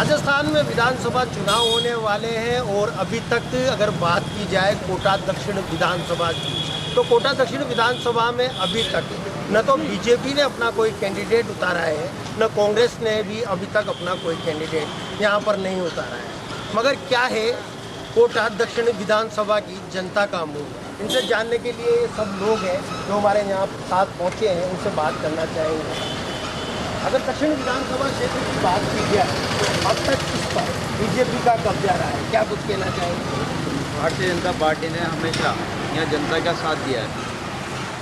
राजस्थान में विधानसभा चुनाव होने वाले हैं और अभी तक अगर बात की जाए कोटा दक्षिण विधानसभा की, तो कोटा दक्षिण विधानसभा में अभी तक न तो बीजेपी ने अपना कोई कैंडिडेट उतारा है, न कांग्रेस ने भी अभी तक अपना कोई कैंडिडेट यहाँ पर नहीं उतारा है। मगर क्या है कोटा दक्षिण विधानसभा की जनता का मूड, इनसे जानने के लिए सब लोग हैं जो हमारे यहाँ साथ पहुँचे हैं, उनसे बात करना चाहेंगे। अगर दक्षिण विधानसभा क्षेत्र की बात की जाए तो अब तक इस पर बीजेपी का कब्जा रहा है, क्या कुछ कहना चाहेंगे? भारतीय जनता पार्टी ने हमेशा यहाँ जनता का साथ दिया है।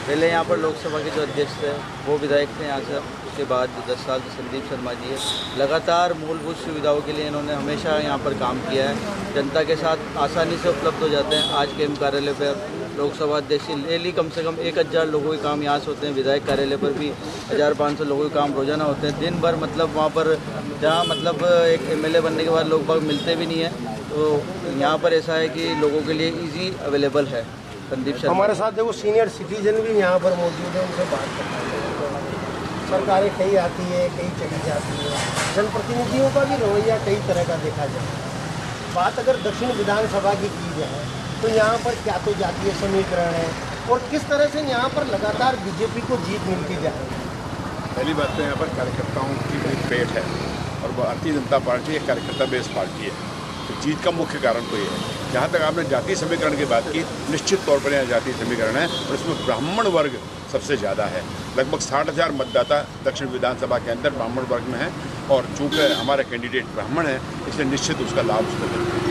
पहले यहाँ पर लोकसभा के जो अध्यक्ष थे वो विधायक थे यहाँ से, उसके बाद 10 साल से संदीप शर्मा जी है। लगातार मूलभूत सुविधाओं के लिए इन्होंने हमेशा यहाँ पर काम किया है। जनता के साथ आसानी से उपलब्ध हो जाते हैं। आज के कार्यालय पर लोकसभा अध्यक्ष डेली कम से कम 1000 लोगों के काम यहाँ से होते हैं। विधायक कार्यालय पर भी 1500 लोगों के काम रोजाना होते हैं। दिन भर मतलब वहाँ पर जहाँ मतलब एक MLA बनने के बाद लोग बाग मिलते भी नहीं है, तो यहाँ पर ऐसा है कि लोगों के लिए ईजी अवेलेबल है। संदीप शर्मा हमारे साथ देखो सीनियर सिटीजन भी यहाँ पर मौजूद है, उनसे बात करना है। सरकारें कई आती है, कई चली जाती है, जनप्रतिनिधियों का भी रवैया कई तरह का देखा जाए। बात अगर दक्षिण विधानसभा की जाए तो यहाँ पर क्या तो जातीय समीकरण है और किस तरह से यहाँ पर लगातार बीजेपी को जीत मिलती जा रही है। पहली बात तो यहाँ पर कार्यकर्ताओं की बड़ी पेट है और भारतीय जनता पार्टी एक कार्यकर्ता बेस पार्टी है, तो जीत का मुख्य कारण तो ये है। जहाँ तक आपने जातीय समीकरण की बात की, निश्चित तौर पर यहाँ जातीय समीकरण है और इसमें ब्राह्मण वर्ग सबसे ज़्यादा है। लगभग 60,000 मतदाता दक्षिण विधानसभा के अंदर ब्राह्मण वर्ग में है और चूँकि हमारा कैंडिडेट ब्राह्मण है इसलिए निश्चित उसका लाभ उसको मिलता है।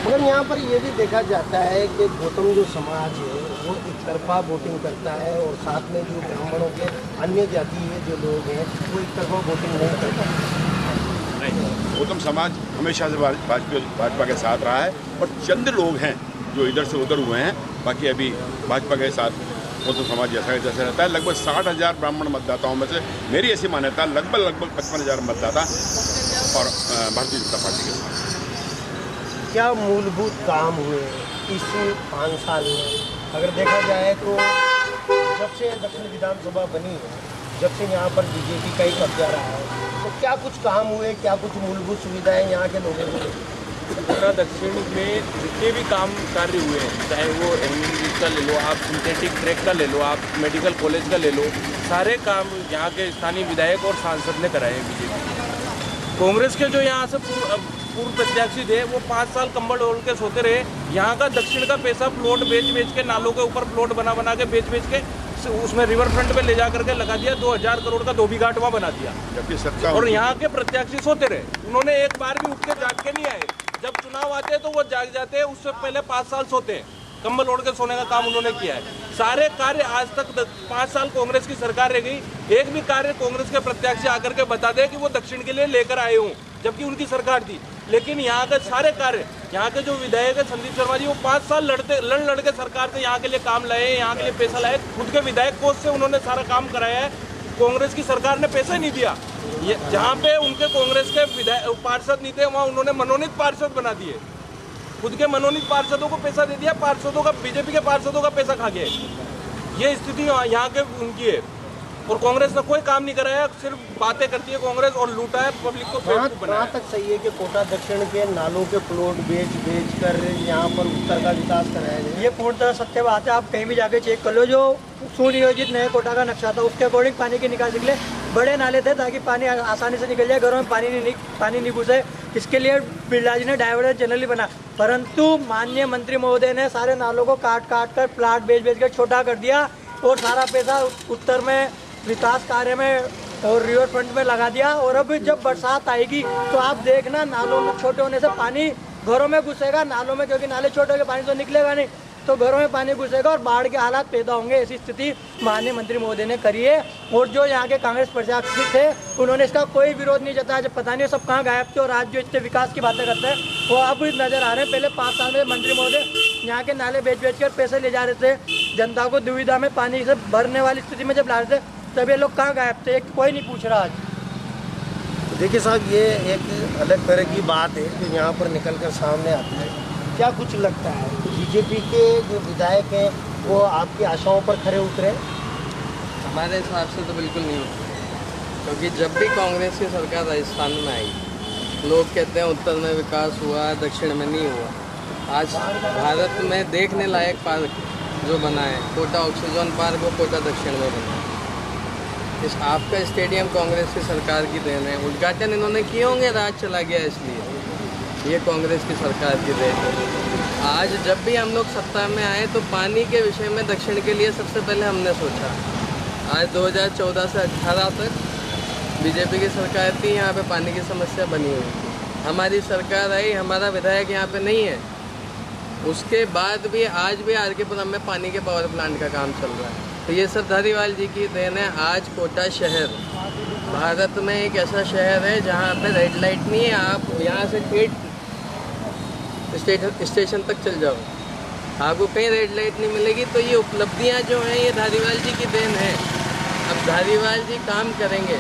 मगर यहाँ पर ये भी देखा जाता है कि गौतम जो समाज है वो एक तरफा वोटिंग करता है और साथ में जो ब्राह्मणों के अन्य जातीय जो लोग हैं वो एक तरफा वोटिंग नहीं करता। नहीं, गौतम समाज हमेशा से भाजपा के साथ रहा है और चंद लोग हैं जो इधर से उधर हुए हैं, बाकी अभी भाजपा के साथ गौतम समाज जैसा रहता है। लगभग 60,000 ब्राह्मण मतदाताओं में से मेरी ऐसी मान्यता लगभग 55,000 मतदाता और भारतीय जनता पार्टी के साथ। क्या मूलभूत काम हुए इस 5 साल में? अगर देखा जाए तो जब से दक्षिण विधानसभा बनी है, जब से यहाँ पर बीजेपी का ही कब्जा रहा है, तो क्या कुछ काम हुए, क्या कुछ मूलभूत सुविधाएं यहाँ के लोगों को? कोटा दक्षिण में जितने भी काम कार्य हुए हैं, चाहे वो एमयूनिटी का ले लो, आप सिंथेटिक ट्रैक का ले लो, आप मेडिकल कॉलेज का ले लो, सारे काम यहाँ के स्थानीय विधायक और सांसद ने कराए हैं बीजेपी। कांग्रेस के जो यहाँ से पूर्व प्रत्याशी थे वो 5 साल कंबल ओढ़ के सोते रहे। यहाँ का दक्षिण का पैसा प्लॉट बेच के, नालों के ऊपर प्लॉट बना के बेच के उसमें रिवर फ्रंट पे ले जा करके लगा दिया। 2000 करोड़ का धोबी घाट वहाँ बना दिया। और यहाँ के प्रत्याशी सोते रहे, उन्होंने एक बार भी उठ के जाग के नहीं आए। जब चुनाव आते हैं तो वो जाग जाते हैं, उससे पहले 5 साल सोते हैं। कंबल ओढ़ के सोने का काम उन्होंने किया है। सारे कार्य आज तक 5 साल कांग्रेस की सरकार रह गई, एक भी कार्य कांग्रेस के प्रत्याशी आकर के बता दे कि वो दक्षिण के लिए लेकर आए हूँ, जबकि उनकी सरकार थी। लेकिन यहाँ के सारे कार्य, यहाँ के जो विधायक है संदीप शर्मा जी, वो 5 साल लड़ के सरकार से यहाँ के लिए काम लाए, यहाँ के लिए पैसा लाए। खुद के विधायक कोष से उन्होंने सारा काम कराया है। कांग्रेस की सरकार ने पैसा नहीं दिया। जहाँ पे उनके कांग्रेस के विधायक पार्षद नहीं थे, वहाँ उन्होंने मनोनीत पार्षद बना दिए। खुद के मनोनीत पार्षदों को पैसा दे दिया, पार्षदों का, बीजेपी के पार्षदों का पैसा खा गए। ये स्थिति यहाँ के उनकी है और कांग्रेस ने कोई काम नहीं कराया, सिर्फ बातें करती है कांग्रेस और लूटा है पब्लिक को। कहाँ तक सही है कि कोटा दक्षिण के नालों के प्लॉट बेच कर यहाँ पर उत्तर का विकास कराया जाए? ये पूर्णतः सत्य बात है। आप कहीं भी जाके चेक कर लो, जो सुनियोजित नए कोटा का नक्शा था उसके अकॉर्डिंग पानी की निकासी के लिए बड़े नाले थे ताकि पानी आसानी से निकल जाए, घरों में पानी नहीं घुसे। इसके लिए बिरला जी ने डाइवर्जन चैनल ही बना, परंतु माननीय मंत्री महोदय ने सारे नालों को काट कर प्लाट बेच कर छोटा कर दिया और सारा पैसा उत्तर में विकास कार्य में और रिवर फ्रंट में लगा दिया। और अब जब बरसात आएगी तो आप देखना, नालों में छोटे होने से पानी घरों में घुसेगा, नालों में, क्योंकि नाले छोटे होकर पानी तो निकलेगा नहीं, तो घरों में पानी घुसेगा और बाढ़ के हालात पैदा होंगे। ऐसी स्थिति माननीय मंत्री महोदय ने करी है और जो यहाँ के कांग्रेस प्रत्याशी थे उन्होंने इसका कोई विरोध नहीं जताया। जब पता नहीं सब कहाँ गायब थे और आज जो इतने विकास की बातें करते हैं वो अब नजर आ रहे हैं। पहले 5 साल में मंत्री महोदय यहाँ के नाले बेच कर पैसे ले जा रहे थे, जनता को दुविधा में पानी से भरने वाली स्थिति में जब ला रहे थे, तब ये लोग कहाँ गायब थे, कोई नहीं पूछ रहा आज। देखिए साहब, ये एक अलग तरह की बात है जो यहाँ पर निकल कर सामने आती है। क्या कुछ लगता है बीजेपी के जो विधायक हैं वो आपकी आशाओं पर खरे उतरे? हमारे हिसाब से तो बिल्कुल नहीं होता, क्योंकि जब भी कांग्रेस की सरकार राजस्थान में आई लोग कहते हैं उत्तर में विकास हुआ, दक्षिण में नहीं हुआ। आज भारत में देखने लायक पार्क जो बना है, कोटा ऑक्सीजन पार्क, वो कोटा दक्षिण में बना है। इस आपका स्टेडियम कांग्रेस की सरकार की देन है। उद्घाटन इन्होंने किए होंगे, राज चला गया इसलिए। ये कांग्रेस की सरकार की देन है। आज जब भी हम लोग सत्ता में आए तो पानी के विषय में दक्षिण के लिए सबसे पहले हमने सोचा। आज 2014 से 18 तक बीजेपी की सरकार थी, यहाँ पे पानी की समस्या बनी हुई थी। हमारी सरकार आई, हमारा विधायक यहाँ पे नहीं है, उसके बाद भी आज भी आर.के.पुरम में पानी के पावर प्लांट का काम चल रहा है। तो ये सब धारीवाल जी की देन है। आज कोटा शहर भारत में एक ऐसा शहर है जहाँ पे रेड लाइट नहीं है। आप यहाँ से ठेठ स्टेशन तक चल जाओ, आपको कहीं रेड लाइट नहीं मिलेगी। तो ये उपलब्धियाँ जो हैं ये धारीवाल जी की देन है। अब धारीवाल जी काम करेंगे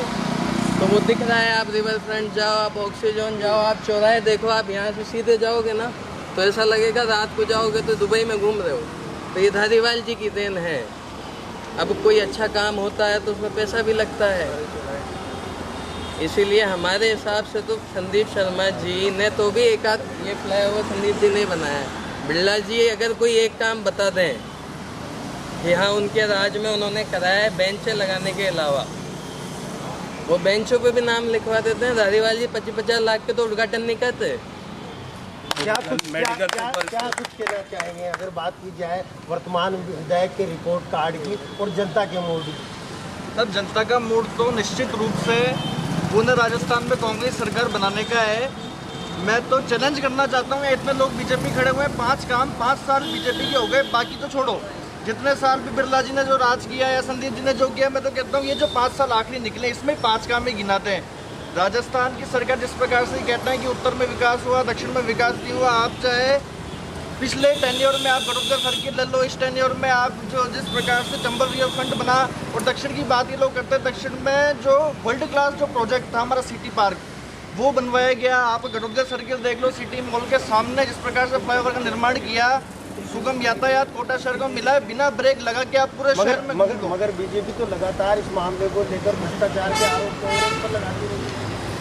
तो वो दिख रहा है। आप रिवर फ्रंट जाओ, आप ऑक्सीजन जाओ, आप चौराहे देखो, आप यहाँ से सीधे जाओगे ना तो ऐसा लगेगा रात को जाओगे तो दुबई में घूम रहे हो। तो ये धारीवाल जी की देन है। अब कोई अच्छा काम होता है तो उसमें पैसा भी लगता है, इसीलिए हमारे हिसाब से तो संदीप शर्मा जी ने तो भी एक आध ये फ्लाईओवर संदीप जी ने बनाया है। बिरला जी अगर कोई एक काम बता दें कि हाँ उनके राज में उन्होंने कराया है बेंचें लगाने के अलावा, वो बेंचों पे भी नाम लिखवा देते हैं। धारीवाल जी 25-50 लाख के तो उद्घाटन नहीं करते। क्या कुछ कहना चाहेंगे अगर बात की जाए वर्तमान विधायक के रिपोर्ट कार्ड की और जनता के मूड की? तब जनता का मूड तो निश्चित रूप से पुनः राजस्थान में कांग्रेस सरकार बनाने का है। मैं तो चैलेंज करना चाहता हूँ, इतने लोग बीजेपी खड़े हुए हैं, 5 काम 5 साल बीजेपी के हो गए, बाकी तो छोड़ो। जितने साल भी बिरला जी ने जो राज किया या संदीप जी ने जो किया, मैं तो कहता हूँ ये जो 5 साल आखिरी निकले इसमें 5 काम ही गिनाते हैं। राजस्थान की सरकार जिस प्रकार से कहता है कि उत्तर में विकास हुआ, दक्षिण में विकास नहीं हुआ। आप चाहे पिछले टेन्योर में आप गडोदर सर्किट ले लो, इस टेन्योर में आप जो जिस प्रकार से चंबल रिवर फ्रंट बना, और दक्षिण की बात ये लोग करते हैं, दक्षिण में जो वर्ल्ड क्लास जो प्रोजेक्ट था हमारा सिटी पार्क वो बनवाया गया। आप गडोदर सर्किट देख लो, सिटी मॉल के सामने जिस प्रकार से फ्लाईओवर का निर्माण किया, सुगम यातायात कोटा शहर को मिला है, बिना ब्रेक लगा के आप पूरे शहर में। मगर बीजेपी तो लगातार इस मामले को लेकर भ्रष्टाचार के आरोप पर लगाती रही।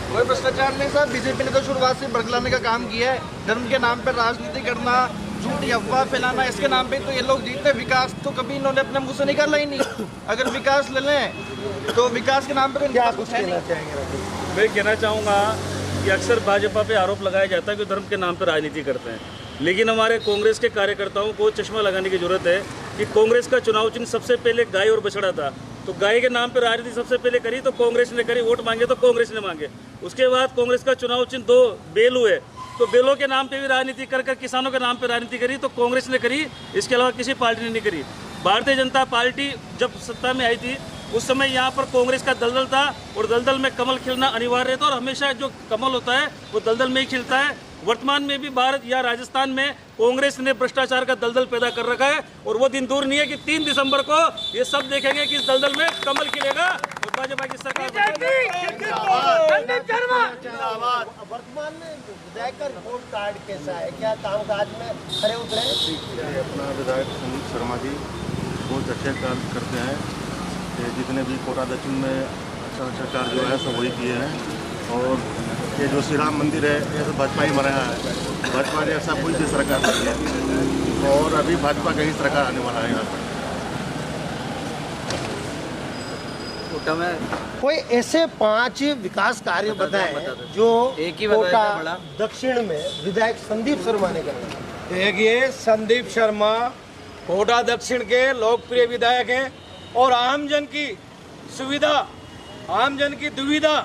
कोई भ्रष्टाचार नहीं साहब, बीजेपी ने तो शुरुआत से बरगलाने का काम किया है। धर्म के नाम पर राजनीति करना, झूठी अफवाह फैलाना, इसके नाम पे तो ये लोग जीते। विकास तो कभी इन्होंने अपने मुंह से निकाला ही नहीं। अगर विकास ले लें तो विकास के नाम पे क्या कुछ कहना चाहेंगे? मैं कहना चाहूँगा कि अक्सर भाजपा पे आरोप लगाया जाता है कि धर्म के नाम पर राजनीति करते हैं, लेकिन हमारे कांग्रेस के कार्यकर्ताओं को चश्मा लगाने की जरूरत है कि कांग्रेस का चुनाव चिन्ह सबसे पहले गाय और बछड़ा था। तो गाय के नाम पर राजनीति सबसे पहले करी तो कांग्रेस ने करी, वोट मांगे तो कांग्रेस ने मांगे। उसके बाद कांग्रेस का चुनाव चिन्ह 2 बेल हुए, तो बेलों के नाम पे भी राजनीति कर किसानों के नाम पे राजनीति करी तो कांग्रेस ने करी, इसके अलावा किसी पार्टी ने नहीं करी। भारतीय जनता पार्टी जब सत्ता में आई थी उस समय यहाँ पर कांग्रेस का दलदल था, और दलदल में कमल खिलना अनिवार्य था, और हमेशा जो कमल होता है वो दलदल में ही खिलता है। वर्तमान में भी भारत या राजस्थान में कांग्रेस ने भ्रष्टाचार का दलदल पैदा कर रखा है, और वो दिन दूर नहीं है कि 3 दिसंबर को ये सब देखेंगे कि इस दलदल में कमल खिलेगा और भाजपा की सरकार। वर्तमान में विधायक का रिपोर्ट कार्ड कैसा है? क्या कामकाज में खरे उतरे? अपना विधायक संदीप शर्मा जी बहुत अच्छे कार्य करते हैं। जितने भी कोटा दक्षिण में अच्छा कार्य जो है सब वही किए हैं। और ये जो श्री राम मंदिर है ये तो भाजपा ही बनाया है, भाजपा ने ऐसा कोई भी सरकार नहीं है, और अभी भाजपा का ही सरकार आने वाला है यहाँ पर। कोटा में कोई ऐसे 5 विकास कार्य बताएं जो एक ही कोटा बड़ा दक्षिण में विधायक संदीप शर्मा ने कराया। देखिए, संदीप शर्मा कोटा दक्षिण के लोकप्रिय विधायक हैं, और आमजन की सुविधा, आमजन की दुविधा,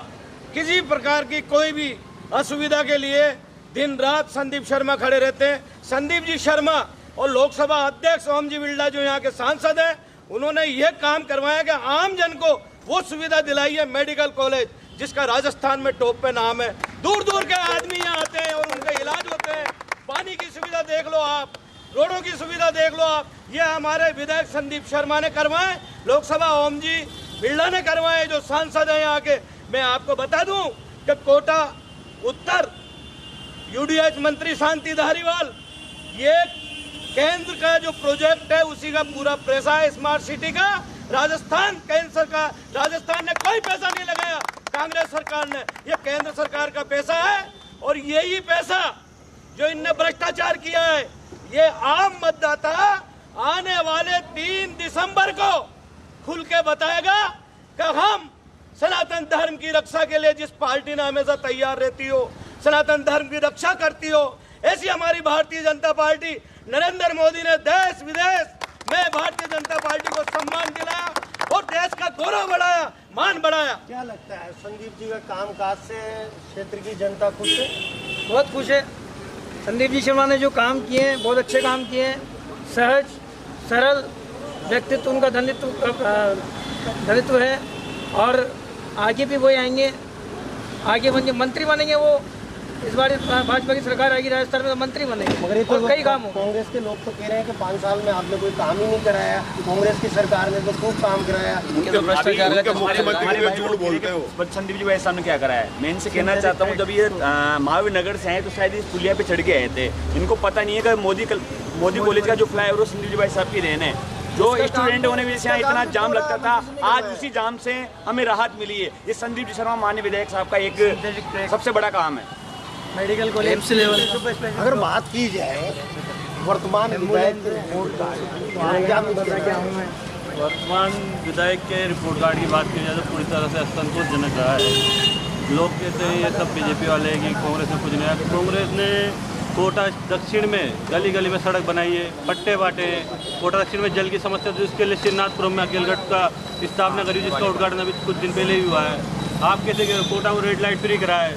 किसी प्रकार की कोई भी असुविधा के लिए दिन रात संदीप शर्मा खड़े रहते हैं। संदीप जी शर्मा और लोकसभा अध्यक्ष ओम जी बिरला जो यहाँ के सांसद हैं, उन्होंने यह काम करवाया कि आमजन को वो सुविधा दिलाई है, मेडिकल कॉलेज जिसका राजस्थान में टॉप पे नाम है। दूर दूर के आदमी यहाँ आते हैं और उनके इलाज होते हैं। पानी की सुविधा देख लो आप, रोडों की सुविधा देख लो आप, ये हमारे विधायक संदीप शर्मा ने करवाए, लोकसभा ओम जी बिरला ने करवाए जो सांसद है यहाँ के। मैं आपको बता दूं कि कोटा उत्तर यूडीएच मंत्री शांति धारीवाल, ये केंद्र का जो प्रोजेक्ट है उसी का पूरा पैसा है स्मार्ट सिटी का। राजस्थान केंद्र सरकार, राजस्थान ने कोई पैसा नहीं लगाया, कांग्रेस सरकार ने, ये केंद्र सरकार का पैसा है। और यही पैसा जो इनने भ्रष्टाचार किया है, ये आम मतदाता आने वाले 3 दिसंबर को खुल के बताएगा कि हम सनातन धर्म की रक्षा के लिए जिस पार्टी ने हमेशा तैयार रहती हो, सनातन धर्म की रक्षा करती हो, ऐसी हमारी भारतीय जनता पार्टी, नरेंद्र मोदी ने देश विदेश में भारतीय जनता पार्टी को सम्मान दिलाया और देश का गौरव बढ़ाया, मान बढ़ाया। क्या लगता है संदीप जी का कामकाज से क्षेत्र की जनता खुश है? बहुत खुश है। संदीप जी शर्मा ने जो काम किए हैं, बहुत अच्छे काम किए हैं। सहज सरल व्यक्तित्व उनका धनित्व है और आगे भी वही आएंगे, आगे बनेंगे, मंत्री बनेंगे। वो इस बार भाजपा की सरकार आएगी राजस्थान में तो मंत्री बनेंगे, मगर ये तो और कई काम हो। कांग्रेस के लोग तो कह रहे हैं कि 5 साल में आपने कोई काम ही नहीं कराया, कांग्रेस की सरकार ने तो खूब काम कराया। संदीप जी भाई साहब ने क्या करा है, मैं इनसे कहना चाहता हूँ, जब ये महावीर नगर से आए तो शायद इस पुलिया पे चढ़ के आए थे। इनको पता नहीं है कि मोदी कॉलेज का जो फ्लाईओवर वो संदीप जी भाई साहब की देन है। जो स्टूडेंट होने की वजह से यहाँ इतना जाम लगता था, आज उसी जाम से हमें राहत मिली है। ये संदीप जी शर्मा माननीय विधायक साहब का एक सबसे बड़ा काम है। Medical college level. अगर बात की जाए वर्तमान विधायक के रिपोर्ट कार्ड, क्या वर्तमान विधायक के रिपोर्ट कार्ड की बात की जाए तो पूरी तरह से असंतोषजनक रहा है। लोग कहते हैं ये सब बीजेपी वाले हैं कि कांग्रेस में कुछ नहीं है। कांग्रेस ने कोटा दक्षिण में गली गली में सड़क बनाई है, पट्टे बांटे हैं। कोटा दक्षिण में जल की समस्या तो इसके लिए श्रीनाथपुरम में अकेलगढ़ का स्थापना करी, जिसका उद्घाटन अभी कुछ दिन पहले ही हुआ है। आप कहते हैं कोटा में रेड लाइट फ्री कराया है,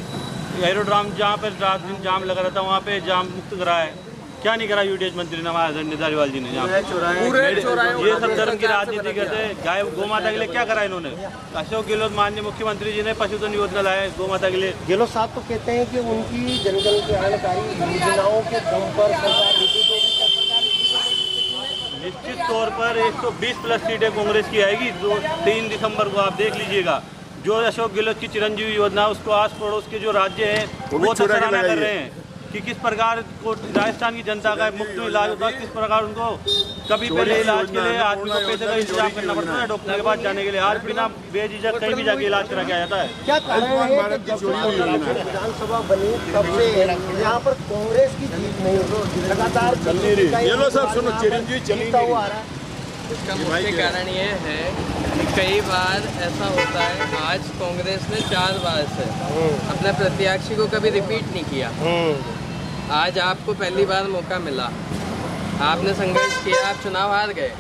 एरोड्राम जहाँ पर रात दिन जाम लगा रहता है वहाँ पे जाम मुक्त कराया है। क्या नहीं करा यूडीएच मंत्री निधारीवाल जी ने? ये सब धर्म की राजनीति करते हैं। गाय गौ माता के लिए क्या करा इन्होंने? अशोक गहलोत माननीय मुख्यमंत्री जी ने पशुधन योजना लाया गौ माता के लिए। गहलोत साहब तो कहते हैं कि उनकी जन कल्याणकारी योजनाओं के दम पर सरकार निश्चित तौर पर 120 प्लस सीटें कांग्रेस की आएगी 3 दिसंबर को, आप देख लीजिएगा। जो अशोक गहलोत की चिरंजीवी योजना, उसको आस पड़ोस के जो राज्य हैं वो सराहना कर रहे हैं कि किस प्रकार को राजस्थान की जनता का मुफ्त में इलाज होता है, किस प्रकार उनको कभी पहले इलाज के लिए आदमी को पैसे का इंतजाम करना पड़ता है डॉक्टर के पास जाने के लिए, आज बिना बेझिझक कहीं भी जाके इलाज करा के आ जाता है। क्या कारण है कि जब विधानसभा बनी तब से यहाँ पर कांग्रेस की जीत नहीं हो, लगातार जीतता हुआ आ रहा है? इसका मुख्य कारण ये है कि कई बार ऐसा होता है, आज कांग्रेस ने 4 बार से अपने प्रत्याशी को कभी रिपीट नहीं किया। आज आपको पहली बार मौका मिला, आपने संघर्ष किया, आप चुनाव हार गए,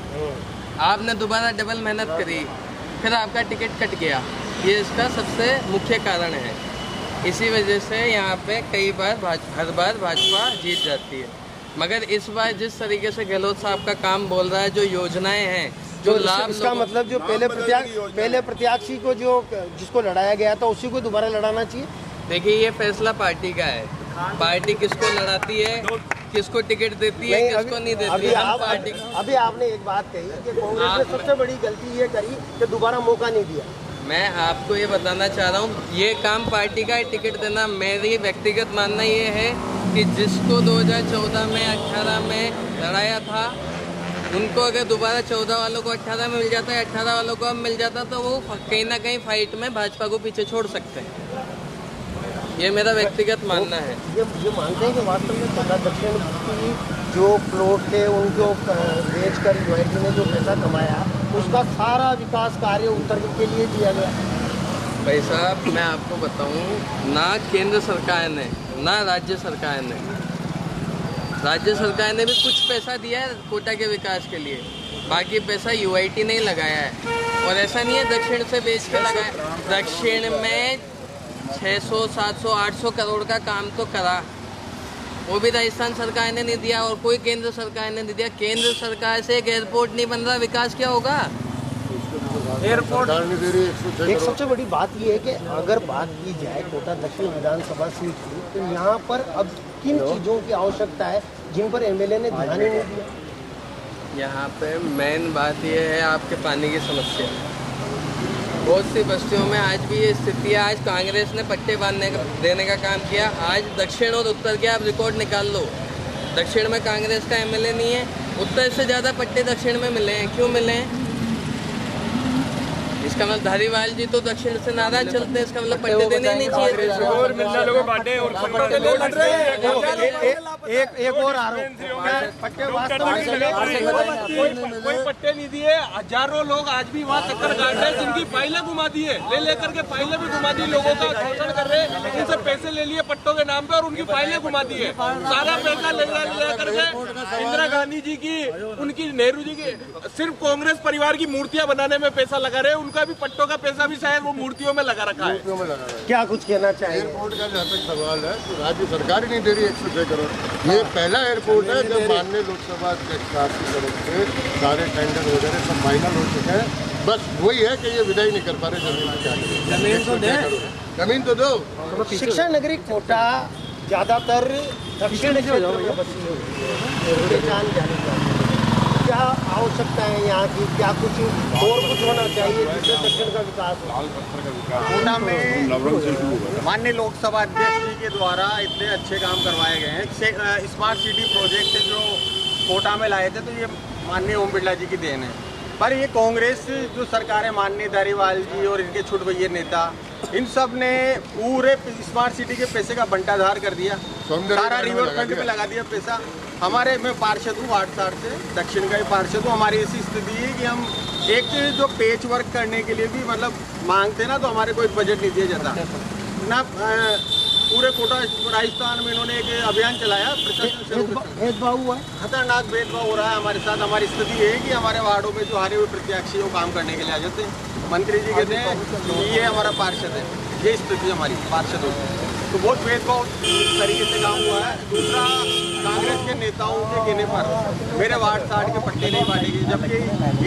आपने दोबारा डबल मेहनत करी, फिर आपका टिकट कट गया। ये इसका सबसे मुख्य कारण है। इसी वजह से यहाँ पे कई बार हर बार भाजपा जीत जाती है। मगर इस बार जिस तरीके से गहलोत साहब का काम बोल रहा है, जो योजनाएं हैं, जो लाभ, इसका मतलब जो पहले प्रत्याशी को जिसको लड़ाया गया था उसी को दोबारा लड़ाना चाहिए। देखिए, ये फैसला पार्टी का है। पार्टी किसको लड़ाती है, किसको टिकट देती है, किसको नहीं देती है। अभी आपने एक बात कही कि कांग्रेस ने सबसे बड़ी गलती ये करी कि दोबारा मौका नहीं दिया। मैं आपको ये बताना चाह रहा हूँ, ये काम पार्टी का है, टिकट देना। मेरी व्यक्तिगत मानना ये है कि जिसको 2014 में 18 में लड़ाया था, उनको अगर दोबारा 14 वालों को 18 में मिल जाता है, 18 वालों को अब मिल जाता, तो वो कहीं ना कहीं फाइट में भाजपा को पीछे छोड़ सकते हैं। ये मेरा व्यक्तिगत मानना है। ये मानते हैं कि वास्तव में कोटा दक्षिण की जो प्लॉट थे उनको बेच कर यूआईटी ने जो पैसा कमाया, उसका सारा विकास कार्य उत्तर के लिए दिया गया। भाई साहब, मैं आपको बताऊं, ना केंद्र सरकार ने ना राज्य सरकार ने, राज्य सरकार ने भी कुछ पैसा दिया है कोटा के विकास के लिए, बाकी पैसा यूआईटी ने लगाया है। और ऐसा नहीं है दक्षिण से बेच के लगाया, दक्षिण में 600, 700, 800 करोड़ का काम तो करा, वो भी राजस्थान सरकार ने नहीं दिया और कोई केंद्र सरकार ने नहीं दिया। केंद्र सरकार से एक एयरपोर्ट नहीं बन रहा, विकास क्या होगा? एयरपोर्ट। एक सबसे बड़ी बात यह है कि अगर बात की जाए कोटा दक्षिण विधानसभा सीट की, तो यहाँ पर अब किन चीज़ों की आवश्यकता है जिन पर एमएलए ने ध्यान ही नहीं दिया? यहाँ पे मेन बात यह है आपके पानी की समस्या। बहुत सी बस्तियों में आज भी ये स्थिति है। आज कांग्रेस ने पट्टे देने का काम किया। आज दक्षिण और उत्तर के आप रिकॉर्ड निकाल लो, दक्षिण में कांग्रेस का एमएलए नहीं है, उत्तर से ज़्यादा पट्टे दक्षिण में मिले हैं। क्यों मिले हैं? इसका मतलब धारीवाल जी तो दक्षिण से नाराज चलते हैं, इसका मतलब पट्टे देने ही नहीं चाहिए। एक और आरोप, पट्टे वास्तव में कोई पट्टे नहीं दिए। हजारों लोग आज भी वहाँ चक्कर काट रहे हैं, जिनकी फाइलें घुमा दी है, ले लेकर के फाइलें भी घुमा दी, लोगों का शोषण कर रहे हैं, उनसे पैसे ले लिए पट्टों के नाम पे और उनकी फाइलें घुमा दी है। सारा पैसा ले करके इंदिरा गांधी जी की, उनकी नेहरू जी की, सिर्फ कांग्रेस परिवार की मूर्तियां बनाने में पैसा लगा रहे हैं। उनका भी पट्टों का पैसा भी शायद वो मूर्तियों में लगा रखा है। क्या कुछ कहना चाहिए? एयरपोर्ट का जहाँ तक सवाल है तो राज्य सरकार ही नहीं दे रही 106 करोड़। ये पहला एयरपोर्ट है जो माननीय लोकसभा अध्यक्ष साहब की तरफ से सारे टेंडर वगैरह सब फाइनल हो चुके हैं। बस वही है कि ये विदाई नहीं कर पा रहे जमीन में। क्या करें? जमीन तो दो। शिक्षा नगरी कोटा ज्यादातर दक्षिण क्षेत्र में बसी हुई है। क्या आवश्यकता है यहाँ की? क्या कुछ और कुछ होना चाहिए जिससे दक्षिण का विकास हो? कोटा में माननीय लोकसभा अध्यक्ष जी के द्वारा इतने अच्छे काम करवाए गए हैं। स्मार्ट सिटी प्रोजेक्ट जो कोटा में लाए थे तो ये माननीय ओम बिरला जी की देन है। पर ये कांग्रेस जो सरकार है, माननीय धारीवाल जी और इनके छुटभैया नेता, इन सब ने पूरे स्मार्ट सिटी के पैसे का बंटाधार कर दिया, सारा रिवर फ्रंट पे लगा दिया पैसा। हमारे, मैं पार्षद हूँ वार्ड 60 से, दक्षिण का ही पार्षद हूँ। हमारी ऐसी स्थिति है कि हम एक जो पेच वर्क करने के लिए भी मतलब मांगते ना तो हमारे को एक बजट नहीं दिया जाता ना। पूरे कोटा राजस्थान में इन्होंने एक अभियान चलाया, भेदभाव हुआ है, खतरनाक भेदभाव हो रहा है हमारे साथ। हमारी स्थिति ये है कि हमारे वार्डों में जो हारे हुए प्रत्याशी वो काम करने के लिए आ जाते हैं। मंत्री जी कहते हैं ये हमारा पार्षद है, ये स्थिति हमारी पार्षदों की। तो बहुत भेदभाव तरीके से काम हुआ है। दूसरा, कांग्रेस के नेताओं के कहने पर मेरे वार्ड 60 के पट्टे नहीं बांटे गए, जबकि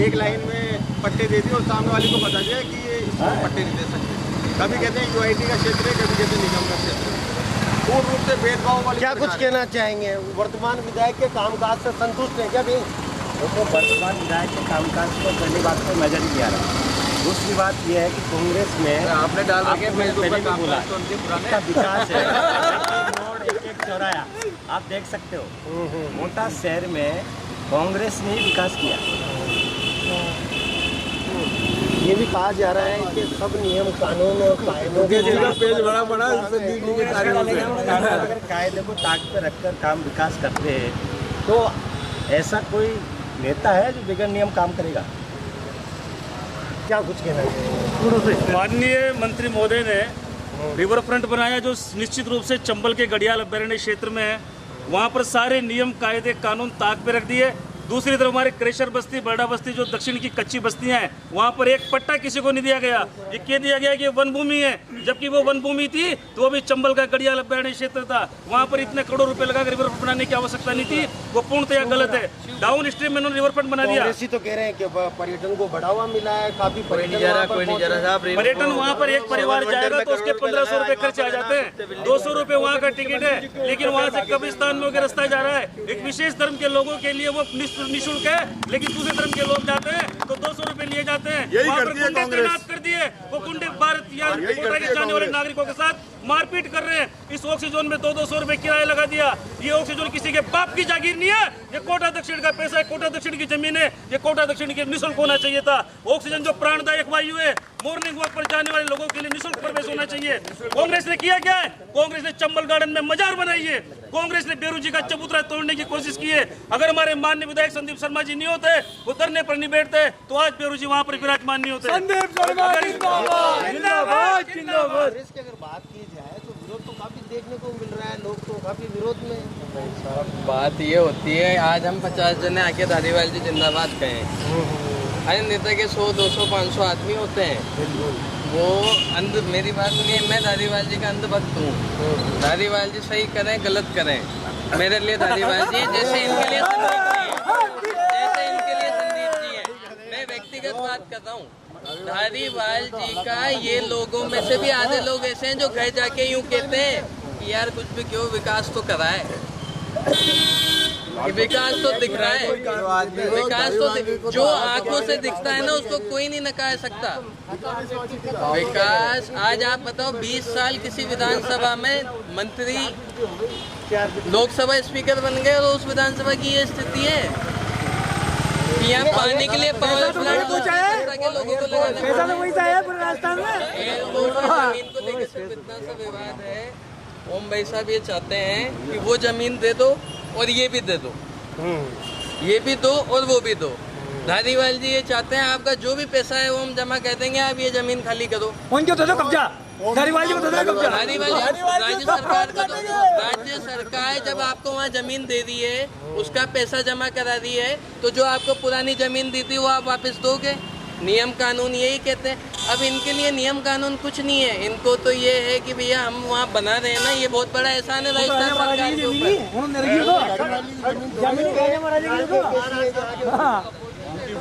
एक लाइन में पट्टे दे दिए और सामने वाले को बता दिया कि ये इसको पट्टे नहीं दे सकते। कभी कहते हैं यूआईटी का क्षेत्र है, कभी कहते हैं निगम का क्षेत्र है। पूर्ण रूप से भेदभाव वाले। क्या कुछ कहना चाहेंगे? वर्तमान विधायक के कामकाज से संतुष्ट हैं क्या भाई? देखो, वर्तमान विधायक के कामकाज को पहली बात तो नजर नहीं आ रहा। दूसरी बात यह है कि कांग्रेस में आपने डाल रखे पहले भी बोला इसका विकास है। रोड एक चौराया आप देख सकते हो। मोटा शहर में कांग्रेस ने ही विकास किया। ये भी कहा जा रहा है कि सब नियम कानून और कायदों पेज बड़ा बड़ा अगर कायदे को ताक पे रखकर काम विकास करते हैं तो ऐसा कोई नेता है जो बिगड़ नियम काम करेगा? क्या कुछ कहना चाहिए? माननीय मंत्री महोदय ने रिवर फ्रंट बनाया जो निश्चित रूप से चंबल के गढ़ियाल अभ्यारण्य क्षेत्र में है। वहाँ पर सारे नियम कायदे कानून ताक पे रख दिए। दूसरी तरफ हमारे क्रेशर बस्ती, बरडा बस्ती जो दक्षिण की कच्ची बस्तियां हैं, वहाँ पर एक पट्टा किसी को नहीं दिया गया। ये कह दिया गया कि ये वन भूमि है, जबकि वो वन भूमि थी तो वो भी चंबल का गढ़ियाल अभ्यारण्य क्षेत्र था। वहाँ पर इतने करोड़ रुपए लगाकर रिवर फ्रंट बनाने की आवश्यकता नहीं थी। वो पूर्णतया गलत है। डाउन स्ट्रीम में उन्होंने रिवर फ्रंट बना दिया। कांग्रेसी तो कह रहे हैं कि पर्यटन को बढ़ावा मिला है, काफी पर्यटन वहाँ पर एक परिवार जाएगा तो उसके 1500 रुपए खर्च आ जाते हैं। 200 रुपए वहाँ का टिकट है, लेकिन वहाँ से कब्रिस्तान में होकर रास्ता जा रहा है। एक विशेष धर्म के लोगों के लिए वो निःशुल्क है, लेकिन दूसरे धर्म के लोग जाते हैं तो 200 रुपए लिए जाते हैं। वहाँ पर गुंडे तैनात कर दिए। वो गुंडे भारत या कोटा के जाने वाले नागरिकों के साथ मारपीट कर रहे हैं। इस ऑक्सीजन में 200 रुपए किराया लगा दिया। ये ऑक्सीजन किसी के बाप की जागीर नहीं है, ये कोटा दक्षिण का पैसा है, कोटा दक्षिण की जमीन है। ये कोटा दक्षिण के निःशुल्क होना चाहिए था। ऑक्सीजन जो प्राणदायक वायु है, मॉर्निंग वॉक पर जाने वाले लोगों के लिए निःशुल्क प्रवेश होना चाहिए। कांग्रेस ने किया क्या है? कांग्रेस ने चंबल गार्डन में मजार बनाई है। कांग्रेस ने बेरू जी का चबूतरा तोड़ने की कोशिश की है। अगर हमारे माननीय विधायक संदीप शर्मा जी नहीं होते, वो धरने पर नहीं बैठते, तो आज बेरू जी वहाँ पर विराजमान नहीं होते। की अगर बात की जाए तो विरोध तो काफी देखने को मिल रहा है, लोग तो काफी विरोध में। बात ये होती है, आज हम 50 जने आके धारीवाल जी जिंदाबाद कहें। हर नेता के 100, 200, 500 आदमी होते हैं। वो मेरी बात नहीं है, मैं धारीवाल जी का अंधभक्त हूँ। धारीवाल जी सही करें गलत करें, मेरे लिए धारीवाल जी जैसे इनके लिए संदीप जी है। मैं व्यक्तिगत बात कर रहा हूँ। धारीवाल जी का ये लोगों में से भी आधे लोग ऐसे हैं जो घर जाके यूँ कहते हैं कि यार कुछ भी क्यों, विकास तो कराए, विकास तो दिख रहा है, विकास तो जो आंखों से दिखता है ना उसको कोई नहीं नकार सकता। विकास आज आप बताओ, 20 साल किसी विधानसभा में मंत्री लोकसभा स्पीकर बन गए और उस विधानसभा की ये स्थिति है। यहाँ पानी के लिए पावर प्लांट के लोगों को लगाने पैसा तो वही आया पूरे राजस्थान में। जमीन को लेकर सिर्फ इतना सा विवाद है। ओम भाई साहब ये चाहते हैं कि वो जमीन दे दो और ये भी दे दो, ये भी दो और वो भी दो। धारीवाल जी ये चाहते हैं आपका जो भी पैसा है वो हम जमा कर देंगे, आप ये जमीन खाली करो। उनके दे दो कब्जा, धारीवाल जी को दे दो कब्जा। राज्य सरकार का राज्य सरकार जब आपको वहाँ जमीन दे दी है, उसका पैसा जमा करा दी है, तो जो आपको पुरानी जमीन दी थी वो आप वापस दोगे। नियम कानून यही कहते हैं। अब इनके लिए नियम कानून कुछ नहीं है, इनको तो ये है कि भैया हम वहाँ बना रहे हैं ना, ये बहुत बड़ा एहसान है राजस्थान सरकार के ऊपर।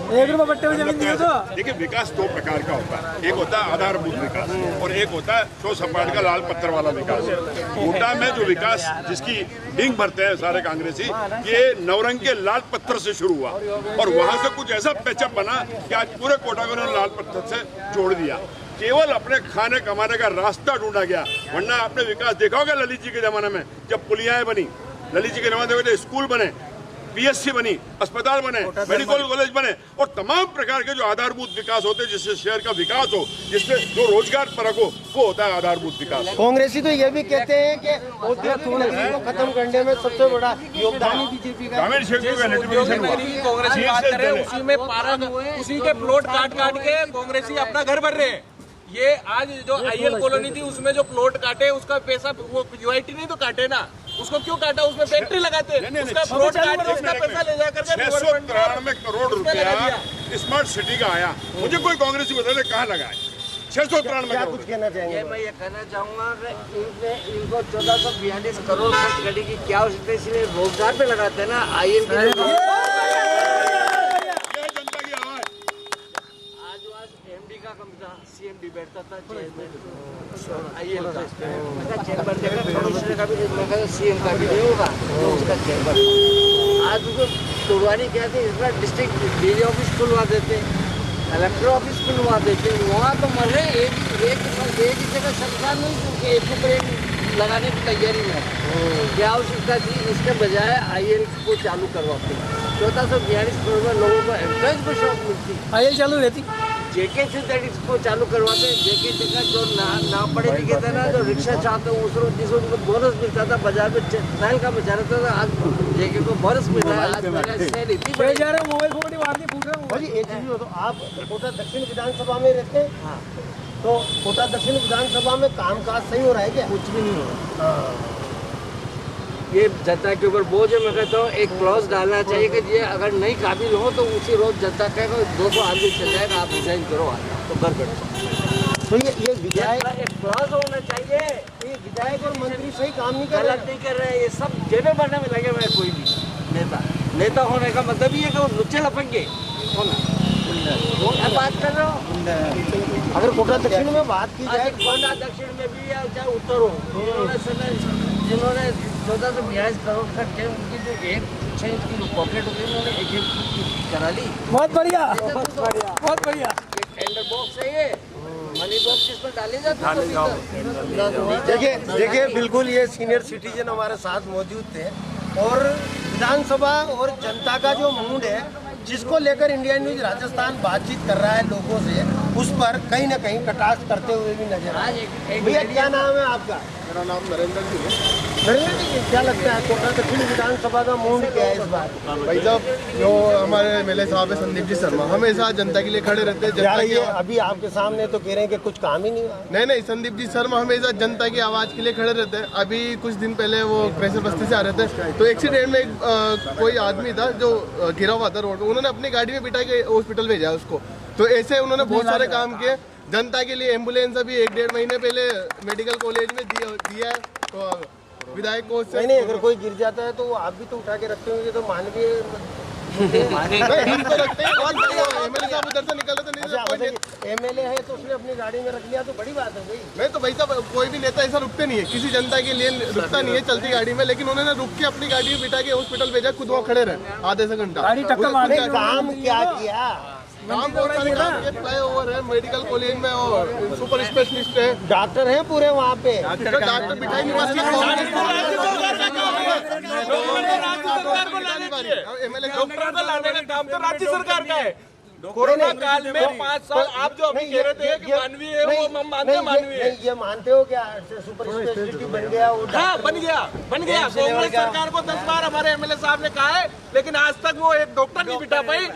1 रुपये बट्टे में जमीन दिए तो। देखिए, विकास दो प्रकार का होता है, एक होता है आधारभूत विकास और एक होता है शो सपाट का लाल पत्थर वाला विकास। कोटा में जो विकास जिसकी डिंग भरते हैं सारे कांग्रेसी, ये नवरंग के लाल पत्थर से शुरू हुआ और वहां से कुछ ऐसा पैचअप बना कि आज पूरे कोटा को उन्होंने लाल पत्थर से जोड़ दिया। केवल अपने खाने कमाने का रास्ता ढूंढा गया, वरना आपने विकास देखा होगा ललित जी के जमाने में, जब पुलियाएं बनी, ललित जी के जमाने में स्कूल बने, पीएससी बनी, अस्पताल बने, मेडिकल कॉलेज बने और तमाम प्रकार के जो आधारभूत विकास होते हैं, जिससे शहर का विकास हो, जिससे जो रोजगार परक हो, वो होता है आधारभूत विकास। कांग्रेसी तो ये भी कहते हैं कि औद्योगिक को खत्म करने में सबसे बड़ा योगदान बीजेपी का। ग्रामीण क्षेत्र कांग्रेस बात कर रहे हैं, उसी में पारा उसी के प्लॉट काट के कांग्रेसी अपना घर भर रहे हैं। ये आज जो आईएल कॉलोनी थी उसमें जो प्लॉट काटे उसका पैसा वो यूआईटी नहीं तो काटे ना, उसको क्यों काटा? उसमें फैक्ट्री लगाते हैं, उसका प्लॉट काट के उसका पैसा ले जाकर 693 करोड़ रुपया स्मार्ट सिटी का आया। मुझे कोई कांग्रेसी बता दे कहाँ लगा है 693 कुछ कहना चाहेंगे? मैं ये कहना चाहूँगा कि इनको 1442 करोड़ खर्च करने की क्या आवश्यकता है, इसलिए रोजगार पे लगाते हैं ना। आईएल के सीएमडी बैठता था चेयरमैन आईएल का चेयरमैन देखा का भी सीएम का भी नहीं होगा तो उसका चेयरमैन। आज उसको तोड़वानी क्या थी, इसमें डिस्ट्रिक्ट डीजी ऑफिस खुलवा देते, कलेक्टर ऑफिस खुलवा देते, वहाँ तो मर रहे एक ही जगह सरकार नहीं क्योंकि एक ऊपर एक लगाने की तैयारी में है। क्या आवश्यकता थी, इसके बजाय आईएल को चालू करवाते। 1442 करोड़ में लोगों को एम्प्लॉयज को शौक मिलती, आईएल चालू रहती। जेके सिंथेटिक्स को चालू करवाते, जेके जगह जो ना पढ़े लिखे थे ना, जो रिक्शा चाहते हैं उसको जिसको उनको बोनस मिलता था, बाजार में ट्रायल का बचा रहता था, आज जेके को बोनस मिल रहा है। आज जा रहे मोबाइल फोन ही मारने फूट रहे भाजी एक चीज हो, तो आप कोटा दक्षिण विधानसभा में रहते हैं। हाँ। तो कोटा दक्षिण विधानसभा में कामकाज सही हो रहा है क्या? कुछ भी नहीं हो रहा। ये जनता के ऊपर बोझ है। मैं कहता हूँ एक क्लॉज डालना चाहिए कि ये अगर नहीं काबिल हो तो उसी रोज जनता कहेगा 200 आदमी चल जाएगा, आप रिजाइन करो तो कर बैठो। तो ये विधायक एक क्लॉज होना चाहिए। ये विधायक और मंत्री सही काम नहीं कर गलत नहीं कर रहे हैं, ये सब जेबे भरने में लगे हुए हैं। कोई भी नेता होने का मतलब ये है कि वो लुच्चे लफंगे होना। बात कर रहा हूँ अगर कोटा दक्षिण में बात की जाए, कोटा दक्षिण में भी या चाहे उत्तर हो, जिन्होंने 1442 करोड़ खर्च किए, उनकी जो 1 इंच की पॉकेट होती है उन्होंने एक करा ली। बहुत बढ़िया, बहुत बढ़िया। टेंडर बॉक्स है ये, मनी बॉक्स इसमें डाले जाते। देखिए बिल्कुल ये सीनियर सिटीजन हमारे साथ मौजूद थे और विधानसभा और जनता का जो मूड है, जिसको लेकर इंडिया न्यूज राजस्थान बातचीत कर रहा है लोगों से, उस पर कहीं ना कहीं कटाक्ष करते हुए भी नजर आ रहे हैं। भैया क्या नाम है आपका? मेरा नाम नरेंद्र जी है। नरेंद्र जी, क्या लगता है कोटा दक्षिण विधानसभा का मूड क्या है इस बार? भाई साहब, जो हमारे एमएलए साहब है संदीप जी शर्मा, हमेशा जनता के लिए खड़े रहते हैं। जनता ये अभी आपके सामने तो कह रहे हैं कि कुछ काम ही नहीं हुआ। नहीं, संदीप जी शर्मा हमेशा जनता की आवाज के लिए खड़े रहते हैं। अभी कुछ दिन पहले वो प्रेशर बस्ती से आ रहे थे, तो एक्सीडेंट में कोई आदमी था जो गिरा हुआ था रोड पर, उन्होंने अपनी गाड़ी में बिठा के हॉस्पिटल भेजा उसको। तो ऐसे उन्होंने बहुत सारे काम किए जनता के लिए। एम्बुलेंस अभी 1-1.5 महीने पहले मेडिकल कॉलेज में दिया है। तो विधायक को नहीं, अगर कोई गिर जाता है तो आप भी तो उठा के रखते होंगे, तो मानवीय एमएलए साहब उधर से निकले तो नहीं। एमएलए है तो उसने अपनी गाड़ी में रख लिया तो बड़ी बात है भाई। मैं तो भाई साहब, कोई भी नेता ऐसा रुकते नहीं है, किसी जनता के लिए रुकता नहीं है चलती गाड़ी में, लेकिन उन्होंने रुक के अपनी गाड़ी में बिठा के हॉस्पिटल भेजा, खुद वहाँ खड़े रहे आधे से घंटा। काम क्या किया? काम बहुत सारे काम है, फ्लाईओवर है, मेडिकल कॉलेज में और सुपर स्पेशलिस्ट है, डॉक्टर हैं पूरे वहाँ पे। डॉक्टर बिठाई डॉक्टर को लाने का काम तो राज्य सरकार का है। कोरोना काल में 5 साल आप जो अभी कह रहे थे कि मानवीय है, वो हम मानते हैं मानवीय है। ये मानते हो क्या सुपर स्पेशलिटी बन गया? हाँ बन गया। कांग्रेस सरकार को 10 बार हमारे एमएलए साहब ने कहा है, लेकिन आज तक वो एक डॉक्टर नहीं बिठा पाई।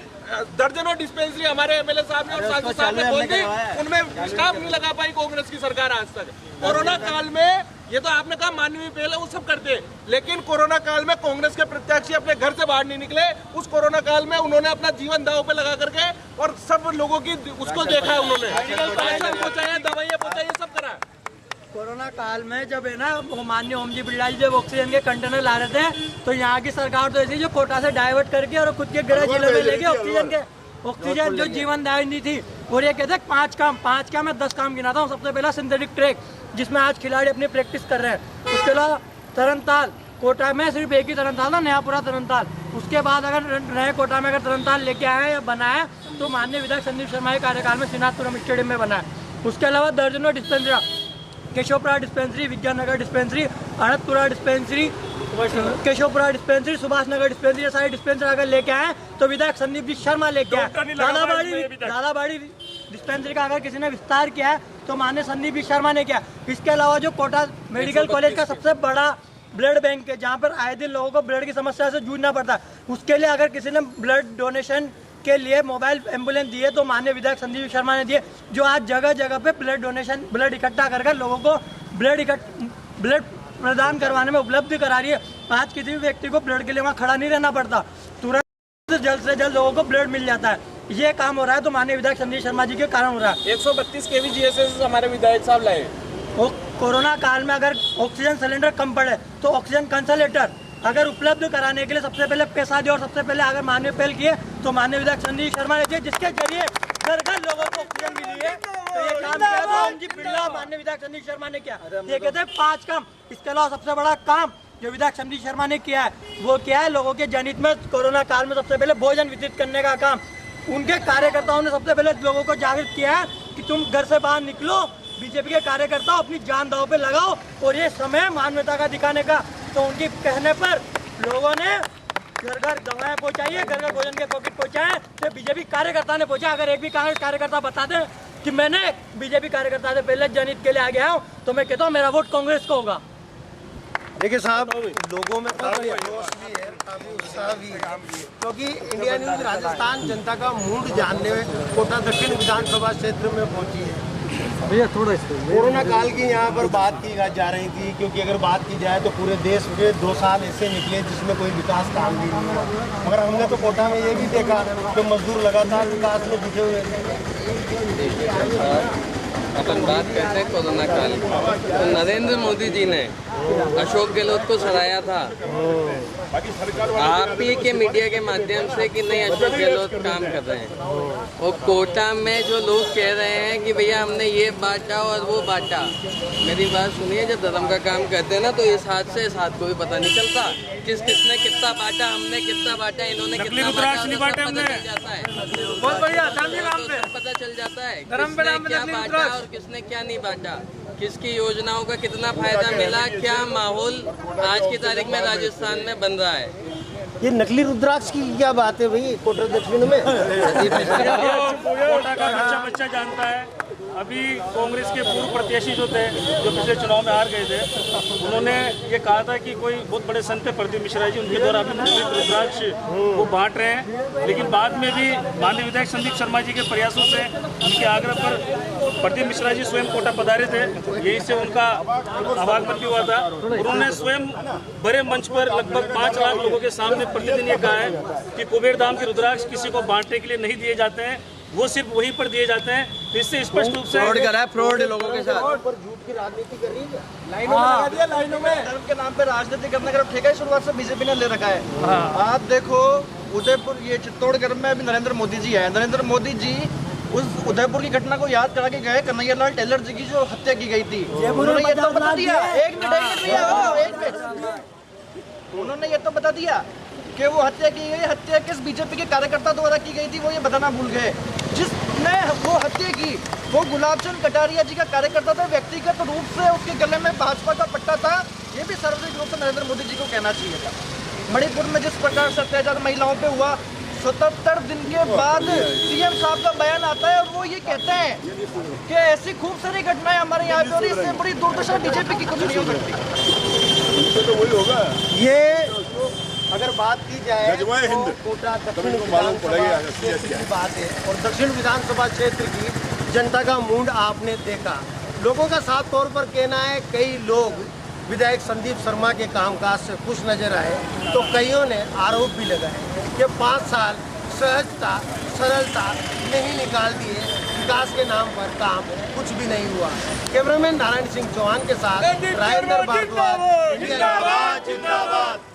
दर्जनों डिस्पेंसरी हमारे एमएलए साहब ने और सांसद साहब ने बोल दी, उनमें स्टाफ नहीं लगा पाई कांग्रेस की सरकार आज तक। कोरोना काल में ये तो आपने कहा मानवीय पहले वो सब करते, लेकिन कोरोना काल में कांग्रेस के प्रत्याशी अपने घर से बाहर नहीं निकले। उस कोरोना काल में उन्होंने अपना जीवन दांव पे लगा करके और सब लोगों की उसको देखा है उन्होंने, राशन पहुंचाया, दवाइयाँ पहुंचाई, सब करा। कोरोना काल में जब है ना वो माननीय ओम जी बिरला जी जब ऑक्सीजन के कंटेनर ला रहे थे, तो यहाँ की सरकार तो ऐसी जो कोटा से डाइवर्ट करके और खुद के गृह जिले में लेके ऑक्सीजन जो जीवनदायिनी थी, और ये कहते हैं 5 काम मैं 10 काम गिनाता हूँ। सबसे पहला सिंथेटिक ट्रैक, जिसमें आज खिलाड़ी अपनी प्रैक्टिस कर रहे हैं। उसके अलावा तरनताल, कोटा में सिर्फ एक ही तरनताल था, नयापुरा तरनताल। उसके बाद अगर नए कोटा में अगर तरनताल लेके आए या बनाया तो माननीय विधायक संदीप शर्मा के कार्यकाल में श्रीनाथपुरम स्टेडियम में बना है। उसके अलावा दर्जनों dispensary, Keshavpura dispensary, Vigyannagar dispensary, Adatpura dispensary, Keshavpura dispensary, Subhash Nagar dispensary, ये सारी डिस्पेंसरी अगर लेके आए तो विधायक संदीप जी शर्मा लेके आए। दादाबाड़ी डिस्पेंसरी का अगर किसी ने विस्तार किया है तो माननीय संदीप जी शर्मा ने किया। इसके अलावा जो कोटा मेडिकल कॉलेज का सबसे बड़ा ब्लड बैंक है, जहाँ पर आए दिन लोगों को ब्लड की समस्या से जूझना पड़ता है, उसके लिए अगर किसी ने ब्लड डोनेशन के लिए मोबाइल एम्बुलेंस दिए तो माननीय विधायक संदीप शर्मा ने दिए, जो आज जगह जगह पे ब्लड इकट्ठा कर लोगों को ब्लड प्रदान करवाने में उपलब्ध करा रही है। आज किसी भी व्यक्ति को ब्लड के लिए वहाँ खड़ा नहीं रहना पड़ता, तुरंत जल्द से जल्द लोगों को ब्लड मिल जाता है। ये काम हो रहा है तो माननीय विधायक संदीप शर्मा जी के कारण हो रहा है। 132 kV GSS हमारे विधायक साहब लाए। कोरोना काल में अगर ऑक्सीजन सिलेंडर कम पड़े तो ऑक्सीजन कंसंट्रेटर अगर उपलब्ध कराने के लिए सबसे पहले पैसा दिए और सबसे पहले अगर माननीय पहल किए तो माननीय विधायक संदीप शर्मा ने किए, जिसके जरिए घर लोगों को ऑक्सीजन मिली है। तो ये काम किया तो ओम जी बिरला माननीय विधायक संदीप शर्मा ने किया। ये कहते हैं 5 काम। इसके अलावा सबसे बड़ा काम जो विधायक संदीप शर्मा ने किया है वो क्या है, लोगों के जनहित में कोरोना काल में सबसे पहले भोजन वितरित करने का काम। उनके कार्यकर्ताओं ने सबसे पहले लोगों को जागरूक किया है कि तुम घर से बाहर निकलो, बीजेपी के कार्यकर्ता अपनी जान दांव पे लगाओ और ये समय मानवता का दिखाने का। तो उनके कहने पर लोगों ने घर दवाएं पहुंचाई है, घर भोजन के पैकेट पहुंचाए, तो बीजेपी कार्यकर्ता ने पहुंचा। अगर एक भी कांग्रेस कार्यकर्ता बता दे कि मैंने बीजेपी कार्यकर्ता से पहले जनहित के लिए आ गया हूँ तो मैं कहता हूँ मेरा वोट कांग्रेस को होगा। देखिए साहब, लोगों में काफी जोश भी है, काफी उत्साह भी है, क्योंकि इंडिया न्यूज राजस्थान जनता का मूड जानने कोटा दक्षिण विधानसभा क्षेत्र में पहुंची है। भैया थोड़ा कोरोना काल की यहाँ पर बात की जा रही थी, क्योंकि अगर बात की जाए तो पूरे देश में 2 साल ऐसे निकले जिसमें कोई विकास काम भी नहीं हुआ। मगर हमने तो कोटा में ये भी देखा कि मजदूर लगातार विकास में जुटे हुए थे। अपन बात करते हैं कोरोना काल, तो नरेंद्र मोदी जी ने अशोक गहलोत को सराहा था आप ही के मीडिया के माध्यम से कि नहीं अशोक गहलोत काम कर रहे हैं। और कोटा में जो लोग कह रहे हैं कि भैया हमने ये बांटा और वो बांटा, मेरी बात सुनिए, जब धर्म का काम करते हैं ना तो इस हाथ से इस हाथ को भी पता नहीं चलता किसने कितना बांटा, हमने कितना बांटा, इन्होंने कितना बांटा, पता चल जाता है। बहुत बढ़िया, पता चल जाता है किसने क्या बांटा और किसने क्या नहीं बांटा, किसकी योजनाओं का कितना फायदा मिला, क्या माहौल आज की तारीख में राजस्थान में बन रहा है। ये नकली रुद्राक्ष की क्या बात है भाई कोटा दक्षिण में? कोटा का बच्चा जानता है। अभी कांग्रेस के पूर्व प्रत्याशी जो थे, जो पिछले चुनाव में हार गए थे, उन्होंने ये कहा था कि कोई बहुत बड़े संत है प्रदीप मिश्रा जी, उनके द्वारा अभी रुद्राक्ष वो बांट रहे हैं। लेकिन बाद में भी माननीय विधायक संदीप शर्मा जी के प्रयासों से, उनके आग्रह पर प्रदीप मिश्रा जी स्वयं कोटा पधारे थे, यहीं से उनका आवागमन भी हुआ था। उन्होंने स्वयं बड़े मंच पर लगभग 5 लाख लोगों के सामने प्रतिदिन ये कहा है कि कुबेर धाम के रुद्राक्ष किसी को बांटने के लिए नहीं दिए जाते हैं, वो सिर्फ वहीं पर दिए जाते हैं। तो इससे स्पष्ट रूप से फ्रॉड लोगों के साथ झूठ की राजनीति कर रही है। लाइनों में लगा दिया, लाइनों में धर्म के नाम पे राजनीति करने का ठेका ही शुरुआत से बीजेपी ने ले रखा है। आप देखो उदयपुर, ये चित्तौड़गढ़ में अभी नरेंद्र मोदी जी है। नरेंद्र मोदी जी उस उदयपुर की घटना को याद करा के गए, कन्हैया लाल टेलर जी की जो हत्या की गई थी, उन्होंने ये तो बता दिया, एक मिनट उन्होंने ये तो बता दिया कि वो हत्या की गई, हत्या किस बीजेपी के कार्यकर्ता द्वारा की गई थी वो ये बताना भूल गए। जिसने वो हत्या की वो गुलाब चंद कटारिया जी का कार्यकर्ता था, व्यक्तिगत रूप से उसके गले में भाजपा का पट्टा था। ये भी सार्वजनिक रूप से नरेंद्र मोदी जी को कहना चाहिए था। मणिपुर में जिस प्रकार से अत्याचार महिलाओं पे हुआ, 77 दिन के बाद सीएम साहब का बयान आता है और वो ये कहते हैं कि ऐसी खूब सारी घटनाएं हमारे यहाँ पे हो रही है, इससे बड़ी दुर्दशा बीजेपी की कुछ नहीं हो सकती। तो वही होगा। ये अगर बात की जाए तो कोटा दक्षिण विधानसभा क्षेत्र की बात है और दक्षिण विधानसभा क्षेत्र की जनता का मूड आपने देखा। लोगों का साफ तौर पर कहना है, कई लोग विधायक संदीप शर्मा के कामकाज से खुश नजर आए, तो कईयों ने आरोप भी लगाए कि 5 साल सहजता सरलता नहीं निकाल दिए, विकास के नाम पर काम कुछ भी नहीं हुआ। कैमरामैन नारायण सिंह चौहान के साथ राजेंद्र भारद्वाज, जिंदाबाद जिंदाबाद।